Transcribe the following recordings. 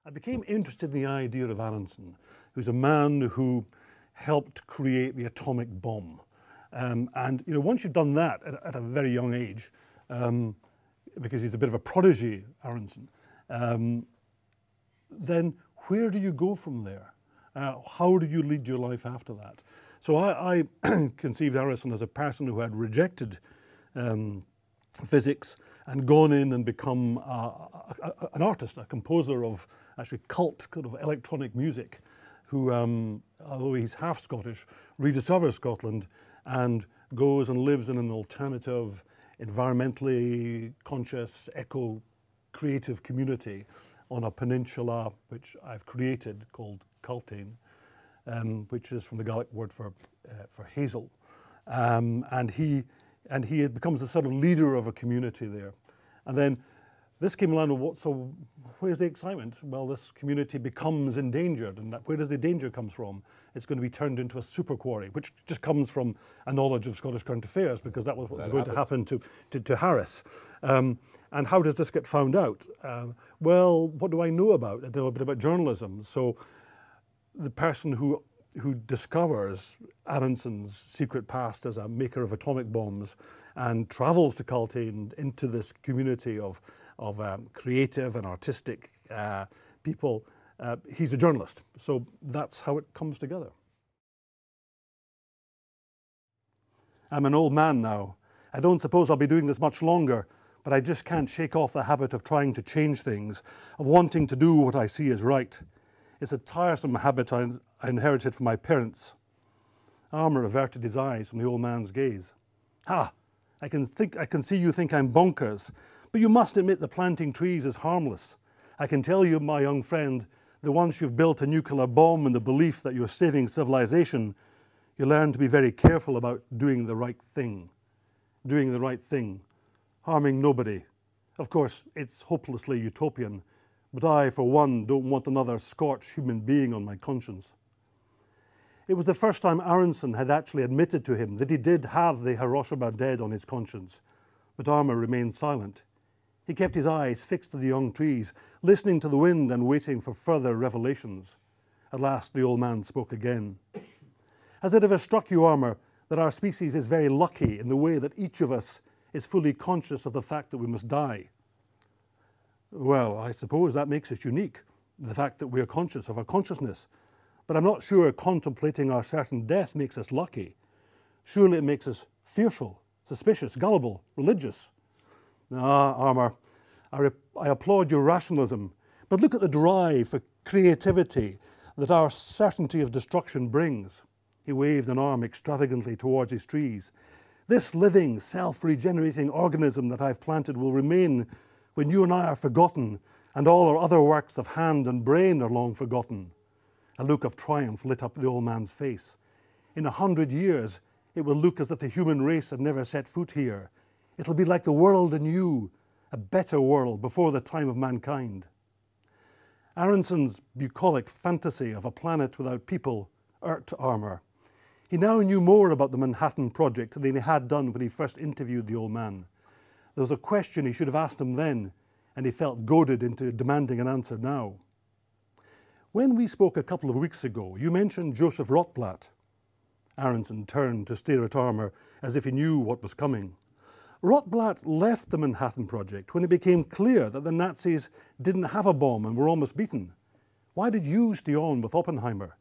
I became interested in the idea of Aronson, who's a man who helped create the atomic bomb. And once you've done that at a very young age, because he's a bit of a prodigy, Aronson, then where do you go from there? How do you lead your life after that? So I conceived Aronson as a person who had rejected physics and gone in and become an artist, a composer of actually cult kind of electronic music, who, although he's half Scottish, rediscovers Scotland and goes and lives in an alternative, environmentally conscious, eco-creative community on a peninsula which I've created called Cultane, which is from the Gaelic word for hazel. And he becomes the sort of leader of a community there. And then this came along, so where's the excitement? Well, this community becomes endangered, and where does the danger come from? It's going to be turned into a super quarry, which just comes from a knowledge of Scottish current affairs, because that was what was going to happen to Harris. And how does this get found out? Well, what do I know about? I know a bit about journalism. So the person who discovers Aronson's secret past as a maker of atomic bombs and travels to Cultane into this community of creative and artistic people, he's a journalist. So that's how it comes together. I'm an old man now. I don't suppose I'll be doing this much longer, but I just can't shake off the habit of trying to change things, of wanting to do what I see as right. It's a tiresome habit I inherited from my parents. Armour averted his eyes from the old man's gaze. Ha! I can see you think I'm bonkers, but you must admit that planting trees is harmless. I can tell you, my young friend, that once you've built a nuclear bomb in the belief that you're saving civilization, you learn to be very careful about doing the right thing. Doing the right thing, harming nobody. Of course, it's hopelessly utopian, but I, for one, don't want another scorched human being on my conscience. It was the first time Aronson had actually admitted to him that he did have the Hiroshima dead on his conscience, but Armour remained silent. He kept his eyes fixed to the young trees, listening to the wind and waiting for further revelations. At last, the old man spoke again. Has it ever struck you, Armour, that our species is very lucky in the way that each of us is fully conscious of the fact that we must die? Well, I suppose that makes us unique, the fact that we are conscious of our consciousness. But I'm not sure contemplating our certain death makes us lucky. Surely it makes us fearful, suspicious, gullible, religious. Ah, Armour, I applaud your rationalism, but look at the drive for creativity that our certainty of destruction brings. He waved an arm extravagantly towards his trees. This living, self-regenerating organism that I've planted will remain when you and I are forgotten and all our other works of hand and brain are long forgotten. A look of triumph lit up the old man's face. In 100 years, it will look as if the human race had never set foot here. It'll be like the world anew, a better world before the time of mankind. Aronson's bucolic fantasy of a planet without people irked Armour. He now knew more about the Manhattan Project than he had done when he first interviewed the old man. There was a question he should have asked him then, and he felt goaded into demanding an answer now. When we spoke a couple of weeks ago, you mentioned Joseph Rotblat. Aronson turned to stare at Armour as if he knew what was coming. Rotblat left the Manhattan Project when it became clear that the Nazis didn't have a bomb and were almost beaten. Why did you stay on with Oppenheimer?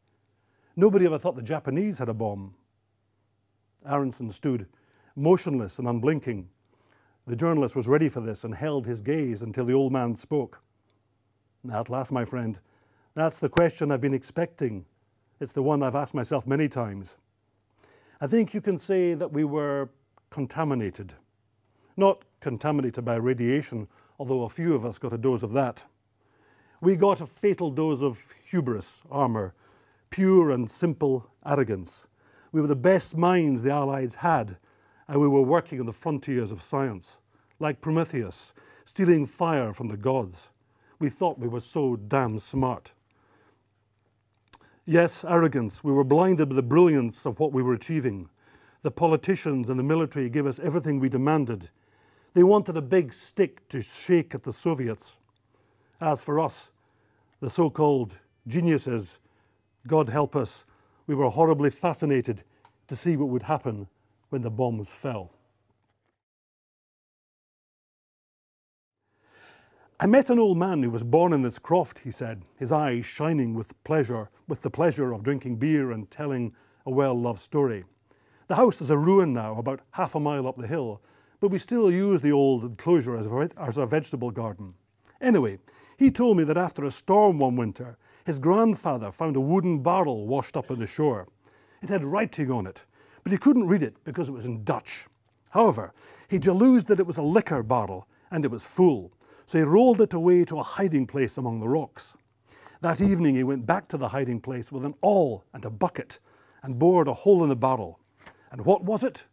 Nobody ever thought the Japanese had a bomb. Aronson stood, motionless and unblinking. The journalist was ready for this and held his gaze until the old man spoke. At last, my friend, that's the question I've been expecting. It's the one I've asked myself many times. I think you can say that we were contaminated. Not contaminated by radiation, although a few of us got a dose of that. We got a fatal dose of hubris, Armour, pure and simple arrogance. We were the best minds the Allies had, and we were working on the frontiers of science, like Prometheus, stealing fire from the gods. We thought we were so damn smart. Yes, arrogance. We were blinded by the brilliance of what we were achieving. The politicians and the military gave us everything we demanded. They wanted a big stick to shake at the Soviets. As for us, the so-called geniuses, God help us, we were horribly fascinated to see what would happen when the bombs fell. I met an old man who was born in this croft, he said, his eyes shining with the pleasure of drinking beer and telling a well-loved story. The house is a ruin now, about half a mile up the hill, but we still use the old enclosure as a vegetable garden. Anyway, he told me that after a storm one winter, his grandfather found a wooden barrel washed up on the shore. It had writing on it, but he couldn't read it because it was in Dutch. However, he jaloused that it was a liquor barrel and it was full, so he rolled it away to a hiding place among the rocks. That evening he went back to the hiding place with an awl and a bucket and bored a hole in the barrel. And what was it?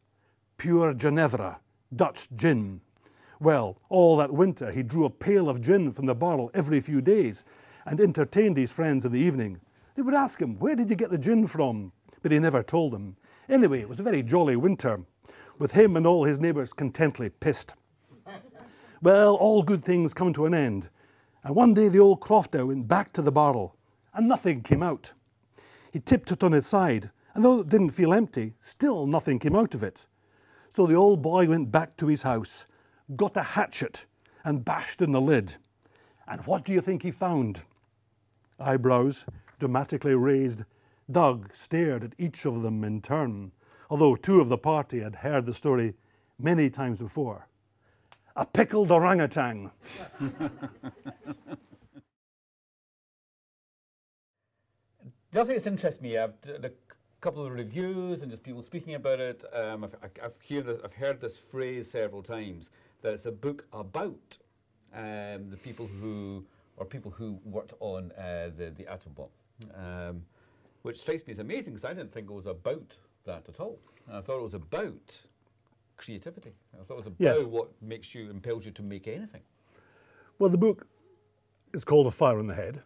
Pure Ginevra, Dutch gin. Well, all that winter he drew a pail of gin from the barrel every few days and entertained his friends in the evening. They would ask him, where did you get the gin from? But he never told them. Anyway, it was a very jolly winter, with him and all his neighbours contently pissed. Well, all good things come to an end, and one day the old crofter went back to the barrel, and nothing came out. He tipped it on his side, and though it didn't feel empty, still nothing came out of it. So the old boy went back to his house, got a hatchet, and bashed in the lid. And what do you think he found? Eyebrows dramatically raised, Doug stared at each of them in turn, although two of the party had heard the story many times before. A pickled orangutan. The other thing that's interested me, I've done a couple of reviews and just people speaking about it. I've heard this phrase several times, that it's a book about the people who worked on the atom bomb, which strikes me as amazing because I didn't think it was about that at all. I thought it was about creativity. I thought it was about what impels you to make anything. Well, the book is called A Fire in the Head,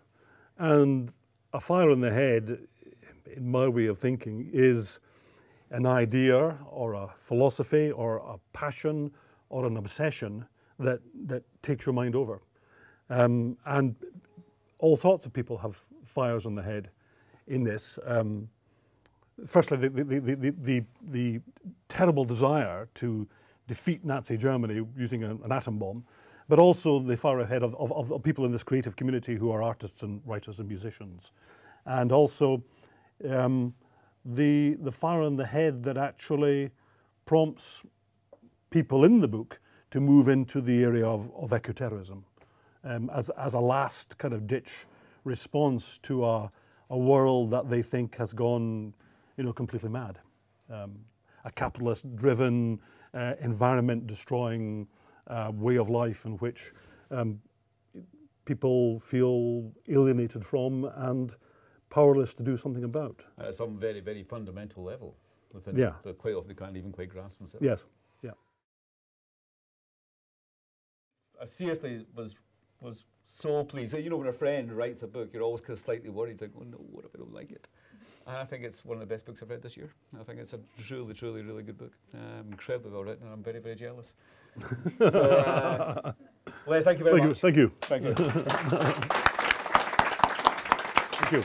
and a fire in the head, in my way of thinking, is an idea or a philosophy or a passion or an obsession that takes your mind over. And all sorts of people have fires in the head in this. Firstly, the terrible desire to defeat Nazi Germany using an atom bomb, but also the fire ahead of people in this creative community who are artists and writers and musicians. And also the fire in the head that actually prompts people in the book to move into the area of ecoterrorism as a last kind of ditch response to a world that they think has gone, completely mad. A capitalist-driven, environment-destroying way of life in which people feel alienated from and powerless to do something about. At some very, very fundamental level, within that quite often they can't even quite grasp themselves. Yes, yeah. I seriously was so pleased. When a friend writes a book, you're always kind of slightly worried, like, oh no, what if I don't like it? I think it's one of the best books I've read this year. I think it's a truly, truly, really good book. Incredibly well written, and I'm very, very jealous. So, Les, thank you very much. Thank you. Thank you. Thank you.